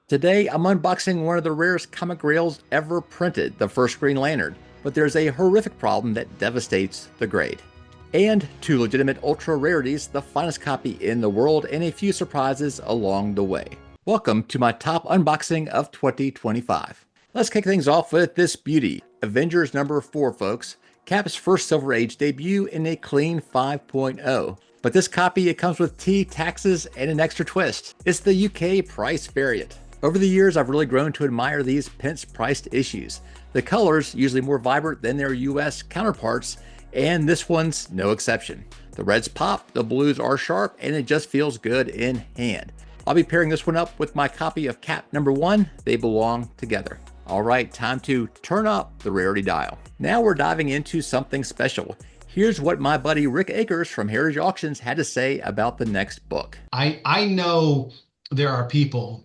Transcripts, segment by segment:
Today, I'm unboxing one of the rarest comic grails ever printed, the first Green Lantern, but there's a horrific problem that devastates the grade. And two legitimate ultra-rarities, the finest copy in the world, and a few surprises along the way. Welcome to my top unboxing of 2025. Let's kick things off with this beauty. Avengers number 4, folks. Cap's first Silver Age debut in a clean 5.0. But this copy, it comes with tea, taxes, and an extra twist. It's the UK price variant. Over the years, I've really grown to admire these pence-priced issues. The colors, usually more vibrant than their US counterparts, and this one's no exception. The reds pop, the blues are sharp, and it just feels good in hand. I'll be pairing this one up with my copy of Cap number 1. They belong together. All right, time to turn up the rarity dial. Now we're diving into something special. Here's what my buddy Rick Akers from Heritage Auctions had to say about the next book. I know there are people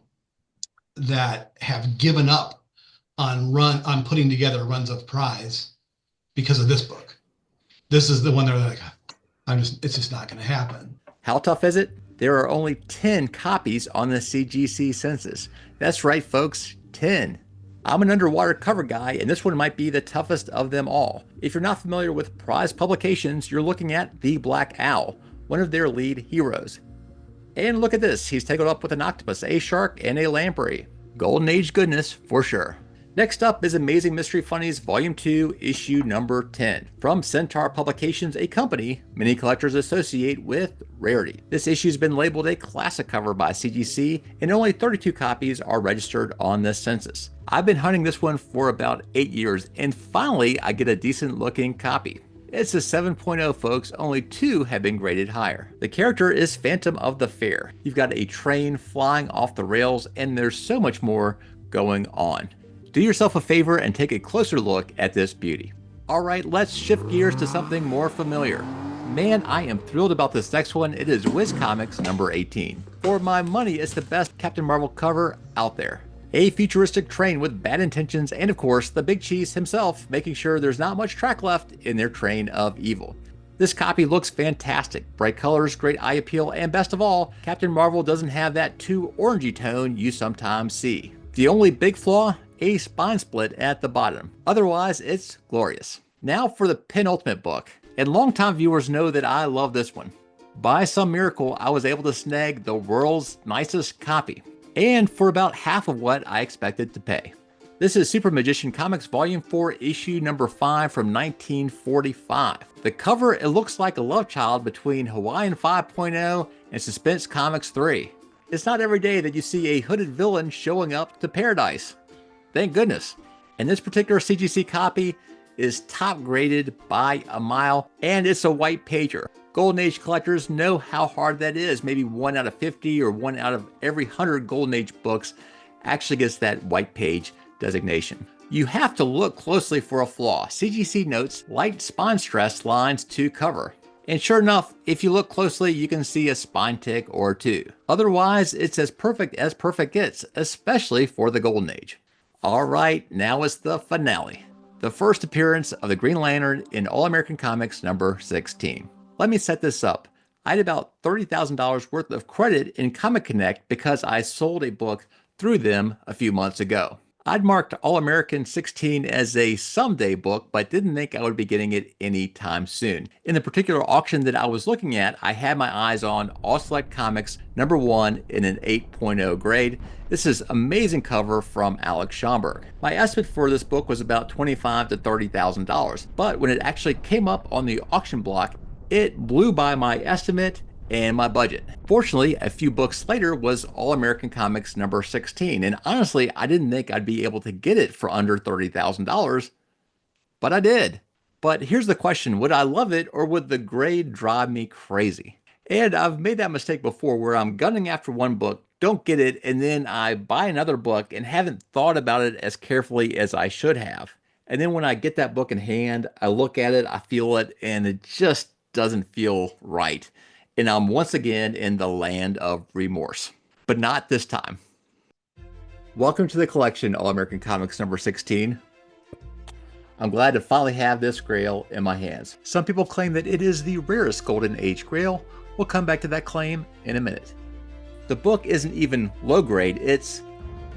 that have given up on putting together runs of prize because of this book. This is the one they're like, it's just not going to happen. How tough is it? There are only 10 copies on the CGC census. That's right, folks, 10. I'm an underwater cover guy, and this one might be the toughest of them all. If you're not familiar with Prize Publications, you're looking at The Black Owl, one of their lead heroes. And look at this, he's tangled up with an octopus, a shark, and a lamprey. Golden Age goodness for sure. Next up is Amazing Mystery Funnies Volume 2, issue number 10. From Centaur Publications, a company many collectors associate with rarity. This issue's been labeled a classic cover by CGC, and only 32 copies are registered on the census. I've been hunting this one for about 8 years, and finally I get a decent looking copy. It's a 7.0, folks, only 2 have been graded higher. The character is Phantom of the Fair. You've got a train flying off the rails, and there's so much more going on. Do yourself a favor and take a closer look at this beauty. Alright, let's shift gears to something more familiar. Man, I am thrilled about this next one. It is Wiz Comics number 18. For my money, it's the best Captain Marvel cover out there. A futuristic train with bad intentions, and of course, the Big Cheese himself making sure there's not much track left in their train of evil. This copy looks fantastic. Bright colors, great eye appeal, and best of all, Captain Marvel doesn't have that too orangey tone you sometimes see. The only big flaw? A spine split at the bottom. Otherwise, it's glorious. Now for the penultimate book. And longtime viewers know that I love this one. By some miracle, I was able to snag the world's nicest copy, and for about half of what I expected to pay. This is Super Magician Comics Volume 4, issue number 5 from 1945. The cover, it looks like a love child between Hawaiian 5.0 and Suspense Comics 3. It's not every day that you see a hooded villain showing up to paradise. Thank goodness. And this particular CGC copy is top graded by a mile, and it's a white pager. Golden Age collectors know how hard that is. Maybe 1 out of 50 or 1 out of every 100 Golden Age books actually gets that white page designation. You have to look closely for a flaw. CGC notes light spine stress lines to cover. And sure enough, if you look closely, you can see a spine tick or 2. Otherwise, it's as perfect gets, especially for the Golden Age. All right, now it's the finale. The first appearance of the Green Lantern in All-American Comics number 16. Let me set this up. I had about $30,000 worth of credit in ComicConnect because I sold a book through them a few months ago. I'd marked All-American 16 as a someday book, but didn't think I would be getting it anytime soon. In the particular auction that I was looking at, I had my eyes on All Select Comics number 1 in an 8.0 grade. This is amazing cover from Alex Schomburg. My estimate for this book was about $25,000 to $30,000, but when it actually came up on the auction block, it blew by my estimate and my budget. Fortunately, a few books later was All-American Comics number 16, and honestly, I didn't think I'd be able to get it for under $30,000, but I did. But here's the question, would I love it or would the grade drive me crazy? And I've made that mistake before where I'm gunning after one book, don't get it, and then I buy another book and haven't thought about it as carefully as I should have. And then when I get that book in hand, I look at it, I feel it, and it just doesn't feel right. And I'm once again in the land of remorse, but not this time. Welcome to the collection, All-American Comics number 16. I'm glad to finally have this Grail in my hands. Some people claim that it is the rarest Golden Age Grail. We'll come back to that claim in a minute. The book isn't even low grade, it's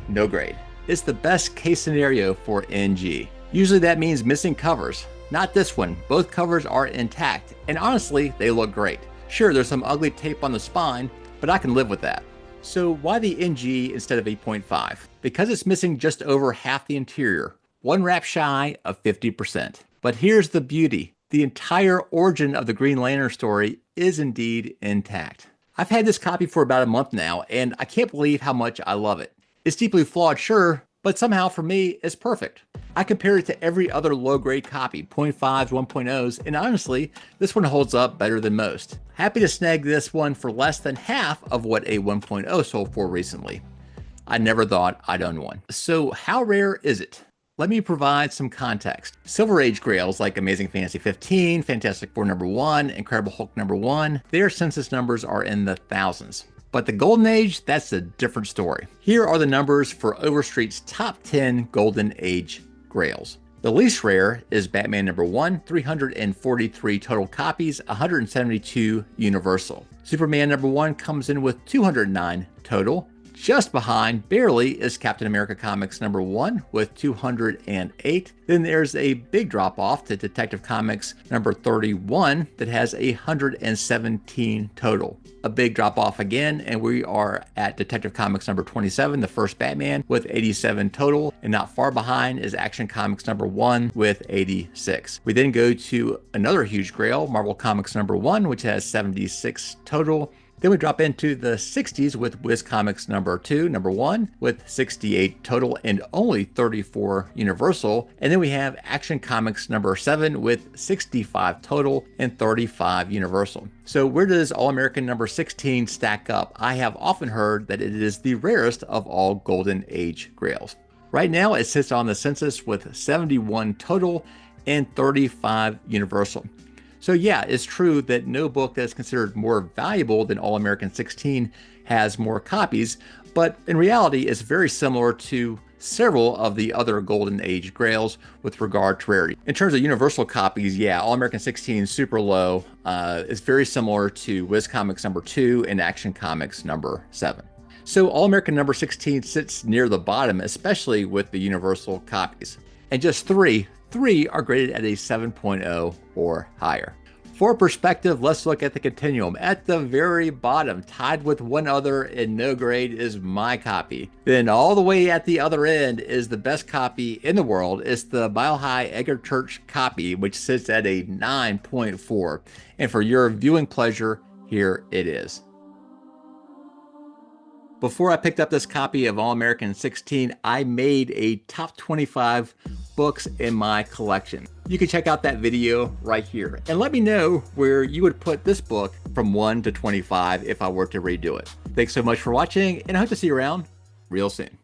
no grade. It's the best case scenario for NG. Usually that means missing covers. Not this one. Both covers are intact, and honestly, they look great. Sure, there's some ugly tape on the spine, but I can live with that. So why the NG instead of 8.5? Because it's missing just over half the interior, one wrap shy of 50%. But here's the beauty. The entire origin of the Green Lantern story is indeed intact. I've had this copy for about a month now, and I can't believe how much I love it. It's deeply flawed, sure, but somehow for me, it's perfect. I compared it to every other low-grade copy, 0.5s, 1.0s, and honestly, this one holds up better than most. Happy to snag this one for less than half of what a 1.0 sold for recently. I never thought I'd own one. So how rare is it? Let me provide some context. Silver Age Grails like Amazing Fantasy 15, Fantastic Four #1, Incredible Hulk #1, their census numbers are in the thousands. But the Golden Age, that's a different story. Here are the numbers for Overstreet's top 10 Golden Age Grails. The least rare is Batman #1, 343 total copies, 172 universal. Superman #1 comes in with 209 total. Just behind, barely, is Captain America Comics #1 with 208. Then there's a big drop off to Detective Comics #31 that has 117 total. A big drop off again, and we are at Detective Comics #27, the first Batman, with 87 total. And not far behind is Action Comics #1 with 86. We then go to another huge grail, Marvel Comics #1, which has 76 total. Then we drop into the 60s with Wiz Comics #1 with 68 total and only 34 universal. And then we have Action Comics #7 with 65 total and 35 universal. So where does All-American #16 stack up? I have often heard that it is the rarest of all Golden Age Grails. Right now it sits on the census with 71 total and 35 universal. So yeah, it's true that no book that is considered more valuable than All-American 16 has more copies, but in reality, it's very similar to several of the other Golden Age Grails with regard to rarity. In terms of universal copies, yeah, All-American 16 is super low. It's very similar to Wiz Comics #2 and Action Comics #7. So All-American #16 sits near the bottom, especially with the universal copies. And just three are graded at a 7.0 or higher. For perspective, let's look at the continuum. At the very bottom, tied with one other in no grade, is my copy. Then all the way at the other end is the best copy in the world. It's the Mile High Edgar Church copy, which sits at a 9.4. And for your viewing pleasure, here it is. Before I picked up this copy of All-American 16, I made a top 25 books in my collection. You can check out that video right here and let me know where you would put this book from 1 to 25 if I were to redo it. Thanks so much for watching, and I hope to see you around real soon.